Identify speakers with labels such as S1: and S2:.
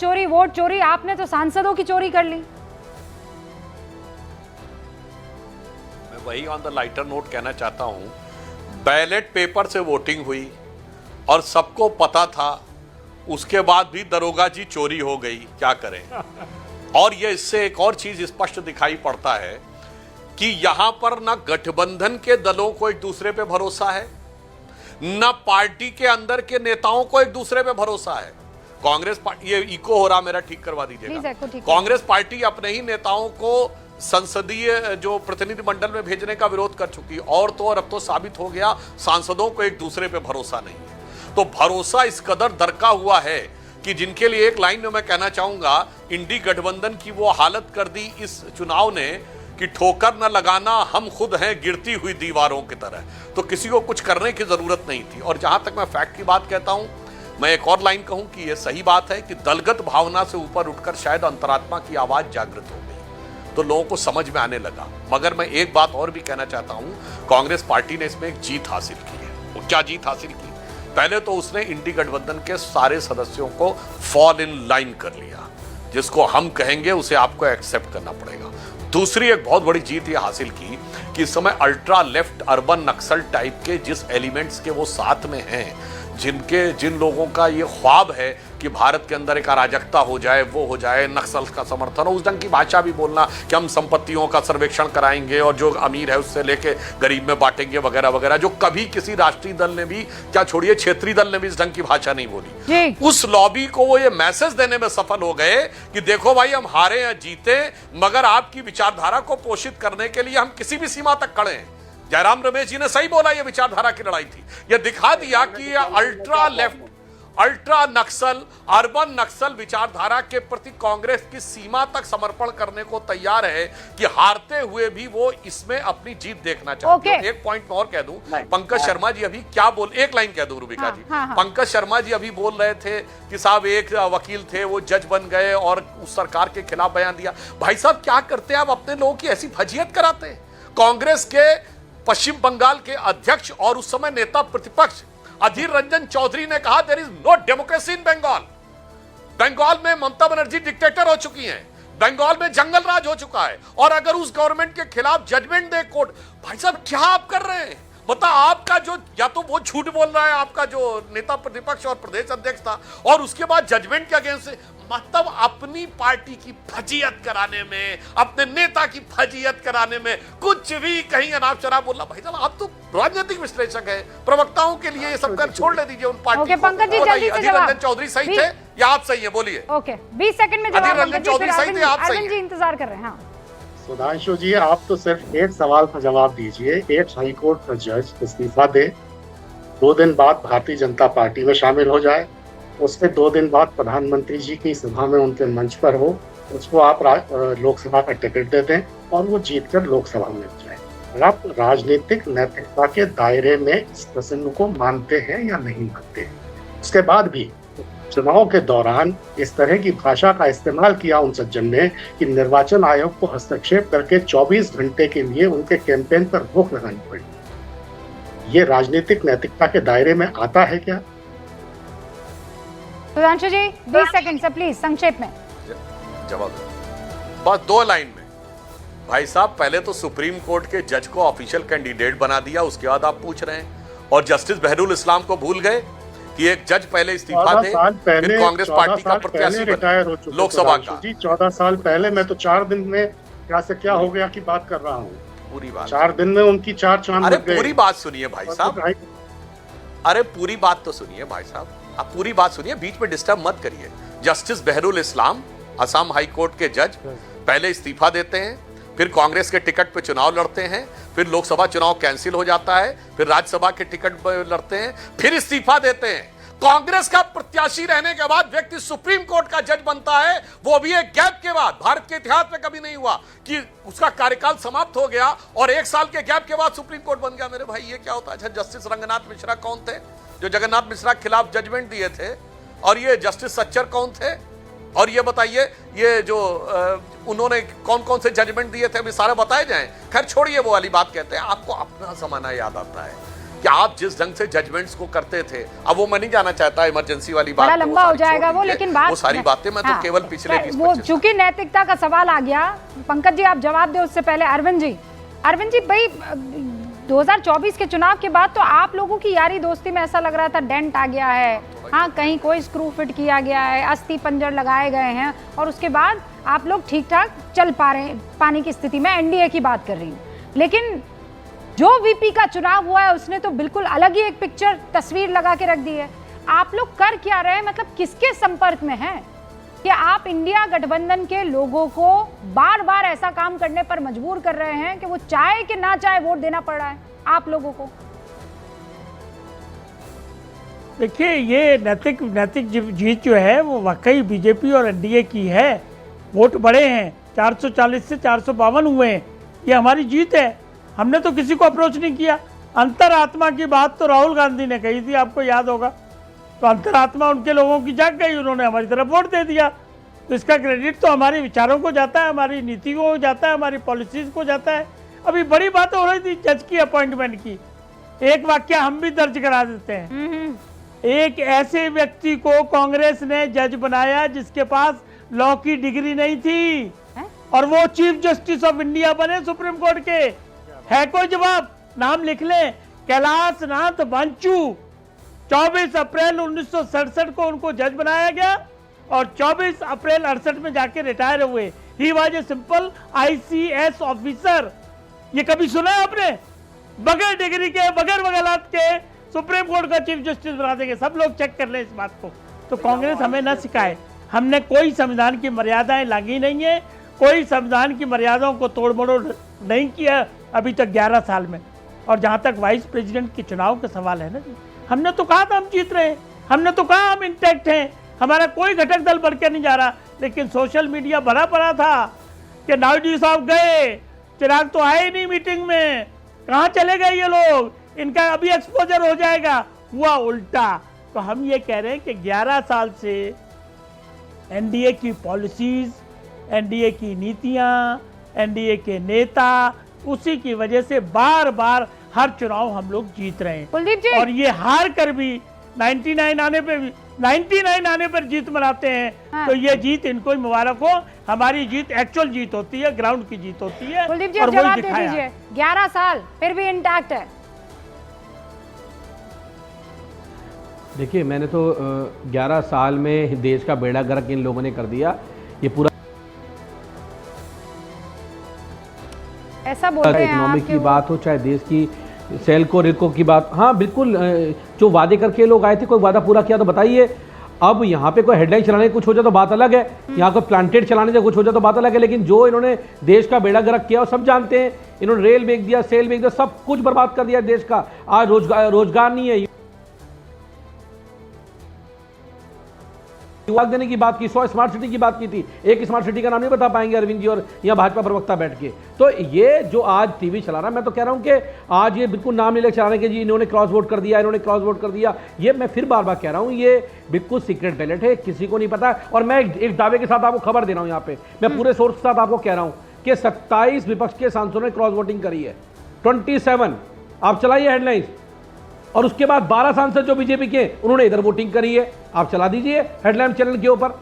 S1: Vote चोरी, आपने तो सांसदों की चोरी कर ली।
S2: मैं वही ऑन द लाइटर नोट कहना चाहता हूं, बैलेट पेपर से वोटिंग हुई और सबको पता था, उसके बाद भी दरोगा जी चोरी हो गई, क्या करें। और ये इससे एक और चीज स्पष्ट दिखाई पड़ता है कि यहां पर ना गठबंधन के दलों को एक दूसरे पे भरोसा है, न पार्टी के अंदर के नेताओं को एक दूसरे पे भरोसा है। कांग्रेस पार्टी, ये इको हो रहा मेरा, ठीक करवा दीजिएगा। कांग्रेस पार्टी अपने ही नेताओं को संसदीय जो प्रतिनिधि मंडल में भेजने का विरोध कर चुकी, और तो और अब तो साबित हो गया सांसदों को एक दूसरे पे भरोसा नहीं है। तो भरोसा इस कदर दरका हुआ है कि जिनके लिए एक लाइन में मैं कहना चाहूंगा, इंडी गठबंधन की वो हालत कर दी इस चुनाव ने कि ठोकर न लगाना हम खुद हैं गिरती हुई दीवारों की तरह। तो किसी को कुछ करने की जरूरत नहीं थी। और जहां तक मैं फैक्ट की बात कहता हूं, मैं एक और लाइन कहूं कि यह सही बात है कि दलगत भावना से ऊपर उठकर शायद अंतरात्मा की आवाज जागृत हो गई, तो लोगों को समझ में आने लगा। मगर मैं एक बात और भी कहना चाहता हूं, कांग्रेस पार्टी ने इसमें एक जीत हासिल की है। क्या जीत हासिल की? पहले तो उसने इंडी गठबंधन के सारे सदस्यों को फॉल इन लाइन कर लिया, जिसको हम कहेंगे उसे आपको एक्सेप्ट करना पड़ेगा। दूसरी एक बहुत बड़ी जीत ये हासिल की कि इस समय अल्ट्रा लेफ्ट अर्बन नक्सल टाइप के जिस एलिमेंट्स के वो साथ में हैं, जिन लोगों का ये ख्वाब है कि भारत के अंदर एक अराजकता हो जाए, वो हो जाए, नक्सल का समर्थन हो, उस ढंग की भाषा भी बोलना कि हम संपत्तियों का सर्वेक्षण कराएंगे और जो अमीर है उससे लेके गरीब में बांटेंगे वगैरह वगैरह, जो कभी किसी राष्ट्रीय दल ने भी, क्या छोड़िए क्षेत्रीय दल ने भी इस ढंग की भाषा नहीं बोली। उस लॉबी को वो ये मैसेज देने में सफल हो गए कि देखो भाई, हम हारे या जीते, मगर आपकी विचारधारा को पोषित करने के लिए हम किसी भी सीमा तक खड़े हैं। जयराम रमेश जी ने सही बोला, यह विचारधारा की लड़ाई थी। यह दिखा दिया कि यह अल्ट्रा लेफ्ट, अल्ट्रा नक्सल, अर्बन नक्सल विचारधारा के प्रति कांग्रेस की सीमा तक समर्पण करने को तैयार है कि हारते हुए भी वो इसमें अपनी जीत देखना चाहते हैं। एक पॉइंट में और कह दूं, पंकज शर्मा जी अभी क्या बोल, एक लाइन कह दूं रूबिका जी, पंकज शर्मा जी अभी बोल रहे थे कि साहब एक वकील थे वो जज बन गए और उस सरकार के खिलाफ बयान दिया। भाई साहब क्या करते हैं आप, अपने लोगों की ऐसी फजीयत कराते हैं। कांग्रेस के पश्चिम बंगाल के अध्यक्ष और उस समय नेता प्रतिपक्ष अधीर रंजन चौधरी ने कहा there is no democracy in Bengal. Bengal में ममता बनर्जी डिक्टेटर हो चुकी हैं, बंगाल में जंगल राज हो चुका है, और अगर उस गवर्नमेंट के खिलाफ जजमेंट दे कोर्ट, भाई साहब क्या आप कर रहे हैं? बता, आपका जो, या तो वो झूठ बोल रहा है आपका जो नेता प्रतिपक्ष और प्रदेश अध्यक्ष था, और उसके बाद जजमेंट के अगेंस्ट से, मतलब अपनी पार्टी की फजीयत कराने में, अपने नेता की फजीयत कराने में कुछ भी कहीं अनाप शराब बोलना। भाई साहब आप तो राजनीतिक विश्लेषक है, प्रवक्ताओं के लिए ये सब कर छोड़ ले दीजिए उन पार्टी को।
S1: पंकज जी जल्दी से जवाब।
S2: रंजन चौधरी सही थे या आप सही है? बोलिए।
S1: ओके 20 सेकंड में जवाब।
S2: रंजन चौधरी सही थे, आप सही
S1: जी इंतजार कर रहे हैं।
S3: सुधांशु जी, आप तो सिर्फ एक सवाल का जवाब दीजिए। एक हाईकोर्ट का जज इस्तीफा दे, 2 दिन बाद भारतीय जनता पार्टी में शामिल हो जाए, उसके 2 दिन बाद प्रधानमंत्री जी की सभा में उनके मंच पर हो, उसको आप लोकसभा का टिकट दे दें और वो जीतकर लोकसभा में जाए। आप राजनीतिक नैतिकता के दायरे में इस प्रसंग को मानते हैं या नहीं मानते? उसके बाद भी चुनाव के दौरान इस तरह की भाषा का इस्तेमाल किया उन सज्जन ने कि निर्वाचन आयोग को हस्तक्षेप करके 24 घंटे के लिए उनके कैंपेन पर रोक लगानी पड़ी। ये राजनीतिक नैतिकता के दायरे में आता है क्या?
S1: सुधांशु जी 20 सेकंड से प्लीज संक्षेप में
S2: जवाब। बस 2 लाइन में। भाई साहब, पहले तो सुप्रीम कोर्ट के जज को ऑफिशियल कैंडिडेट बना दिया, उसके बाद आप पूछ रहे हैं। और जस्टिस बहरुल इस्लाम को भूल गए कि एक जज पहले इस्तीफा दे, फिर कांग्रेस पार्टी का प्रत्याशी
S3: रिटायर हो चुका
S2: लोकसभा का
S3: जी। 14 साल पहले, मैं तो 4 दिन में क्या से क्या हो गया की बात कर रहा हूँ।
S2: पूरी बात
S3: 4 दिन में उनकी 4 चांद।
S2: अरे पूरी बात सुनिए भाई साहब, अरे पूरी बात तो सुनिए भाई साहब, आप पूरी बात सुनिए, बीच में डिस्टर्ब मत करिए। जस्टिस बहरुल इस्लाम असम हाई कोर्ट के जज पहले इस्तीफा देते हैं, फिर कांग्रेस के टिकट पे चुनाव लड़ते हैं, फिर लोकसभा चुनाव कैंसिल हो जाता है, फिर राज्यसभा के टिकट पर लड़ते हैं, फिर इस्तीफा देते हैं। कांग्रेस का प्रत्याशी रहने के बाद व्यक्ति सुप्रीम कोर्ट का जज बनता है, वो भी एक गैप के बाद। भारत के इतिहास में कभी नहीं हुआ कि उसका कार्यकाल समाप्त हो गया और 1 साल के गैप के बाद सुप्रीम कोर्ट बन गया। मेरे भाई ये क्या होता है? अच्छा, जस्टिस रंगनाथ मिश्रा कौन थे जो जगन्नाथ मिश्रा के खिलाफ जजमेंट दिए थे? और ये जस्टिस सच्चर कौन थे? और ये बताइए, ये जो उन्होंने कौन कौन से जजमेंट दिए थे, अभी सारे बताए जाएं। खैर छोड़िए, वो वाली बात कहते हैं, आपको अपना जमाना याद आता है। कि आप जिस ढंग से जजमेंट्स को करते थे, अब वो मैं नहीं जाना चाहता इमरजेंसी वाली बात
S1: बड़ा
S2: पे,
S1: लंबा हो
S2: सारी
S1: जाएगा
S2: छोड़
S1: वो,
S2: दीजिए।
S1: लेकिन बात
S2: वो सारी बातें मैं तो केवल पिछले 20-25
S1: चूंकि नैतिकता का सवाल आ गया, पंकज जी आप जवाब दे उससे पहले अरविंद जी भाई 2024 के चुनाव के बाद तो आप लोगों की यारी दोस्ती में ऐसा लग रहा था डेंट आ गया है, हाँ कहीं कोई स्क्रू फिट किया गया है, अस्थि पंजर लगाए गए हैं और उसके बाद आप लोग ठीक ठाक चल पा रहे हैं पानी की स्थिति में। एनडीए की बात कर रही हूँ, लेकिन जो वीपी का चुनाव हुआ है उसने तो बिल्कुल अलग ही एक पिक्चर तस्वीर लगा के रख दी है। आप लोग कर क्या रहे हैं, मतलब किसके संपर्क में हैं कि आप इंडिया गठबंधन के लोगों को बार बार ऐसा काम करने पर मजबूर कर रहे हैं कि वो चाहे कि ना चाहे वोट देना पड़ रहा है आप लोगों को?
S4: देखिए, ये नैतिक जीत जो है वो वाकई बीजेपी और एनडीए की है। वोट बढ़े हैं, 440 से 452 हुए हैं, ये हमारी जीत है। हमने तो किसी को अप्रोच नहीं किया। अंतरात्मा की बात तो राहुल गांधी ने कही थी, आपको याद होगा। तो अंतरात्मा उनके लोगों की जाग गई, उन्होंने हमारी तरफ वोट दे दिया। तो इसका क्रेडिट तो हमारे विचारों को जाता है, हमारी नीतियों को जाता है, हमारी पॉलिसीज को जाता है। अभी बड़ी बात हो रही थी जज की अपॉइंटमेंट की, एक वाक्य हम भी दर्ज करा देते हैं। एक ऐसे व्यक्ति को कांग्रेस ने जज बनाया जिसके पास लॉ की डिग्री नहीं थी और वो चीफ जस्टिस ऑफ इंडिया बने सुप्रीम कोर्ट के। है कोई जवाब? नाम लिख लें, कैलाश नाथ बांचू। 24 अप्रैल 1967 को उनको जज बनाया गया और 24 अप्रैल 68 में जाके रिटायर हुए। He was a simple ICS officer. ये कभी सुना है आपने? बगैर डिग्री के, बगैर वकालत के सुप्रीम कोर्ट का चीफ जस्टिस बना देंगे। सब लोग चेक कर लें इस बात को। तो कांग्रेस हमें न सिखाए। हमने कोई संविधान की मर्यादाएं लांघी नहीं है, कोई संविधान की मर्यादाओं को तोड़ मरोड़ नहीं किया अभी तक 11 साल में। और जहां तक वाइस प्रेसिडेंट के चुनाव का सवाल है ना जी, हमने तो कहा था हम जीत रहे हैं, हमने तो कहा हम इंटैक्ट हैं, हमारा कोई घटक दल बढ़ के नहीं जा रहा। लेकिन सोशल मीडिया भरा पड़ा था कि नायडू साहब गए, चिराग तो आए ही नहीं मीटिंग में, कहाँ चले गए ये लोग, इनका अभी एक्सपोजर हो जाएगा। हुआ उल्टा। तो हम ये कह रहे हैं कि 11 साल से एनडीए की पॉलिसीज, एनडीए की नीतियां, एनडीए के नेता, उसी की वजह से बार बार हर चुनाव हम लोग जीत रहे हैं।
S1: कुलदीप जी,
S4: और ये हार कर भी 99 आने पर जीत मनाते हैं।
S1: हाँ।
S4: तो ये जीत इनको ही मुबारक हो। हमारी जीत एक्चुअल जीत होती है, ग्राउंड की जीत होती है।
S1: कुलदीप जी
S4: और
S1: अब
S4: वही
S1: जवाब दे
S4: दिखाया।
S1: दीजिए, 11 साल फिर भी इंटैक्ट है।
S5: देखिए, मैंने तो 11 साल में देश का बेड़ा गर्क इन लोगों ने कर दिया। ये पूरा
S1: ऐसा बोल रहे हैं
S5: इकोनॉमिक
S1: आप
S5: की बात हो, चाहे देश की सेल्को रिको की बात, हाँ बिल्कुल, जो वादे करके लोग आए थे, कोई वादा पूरा किया तो बताइए। अब यहाँ पे कोई हेडलाइन चलाने कुछ हो जाए तो बात अलग है, यहाँ कोई प्लांटेड चलाने से कुछ हो जाए तो बात अलग है। लेकिन जो इन्होंने देश का बेड़ा गर्क किया वो सब जानते हैं। इन्होंने रेल बेच दिया, सेल बेच दिया, सब कुछ बर्बाद कर दिया देश का। आज रोजगार नहीं है। युवा देने की बात की, 100 स्मार्ट सिटी की बात की थी, एक स्मार्ट सिटी का नाम नहीं बता पाएंगे अरविंद जी और यहाँ भाजपा प्रवक्ता बैठ के। तो ये जो आज टीवी चला रहा, मैं तो कह रहा हूँ कि आज ये बिल्कुल नाम नहीं लेकर चलाने के जी इन्होंने क्रॉस वोट कर दिया, इन्होंने क्रॉस वोट कर दिया। ये मैं फिर बार बार कह रहा हूँ, ये बिल्कुल सीक्रेट बैलेट है, किसी को नहीं पता। और मैं एक दावे के साथ आपको खबर दे रहा हूँ, यहाँ पे मैं पूरे सोर्स के साथ आपको कह रहा हूँ कि 27 विपक्ष के सांसदों ने क्रॉस वोटिंग करी है। 27 आप चलाइए हेडलाइंस। और उसके बाद 12 सांसद जो बीजेपी के, उन्होंने इधर वोटिंग करी है। आप चला दीजिए हेडलाइन चैनल के ऊपर।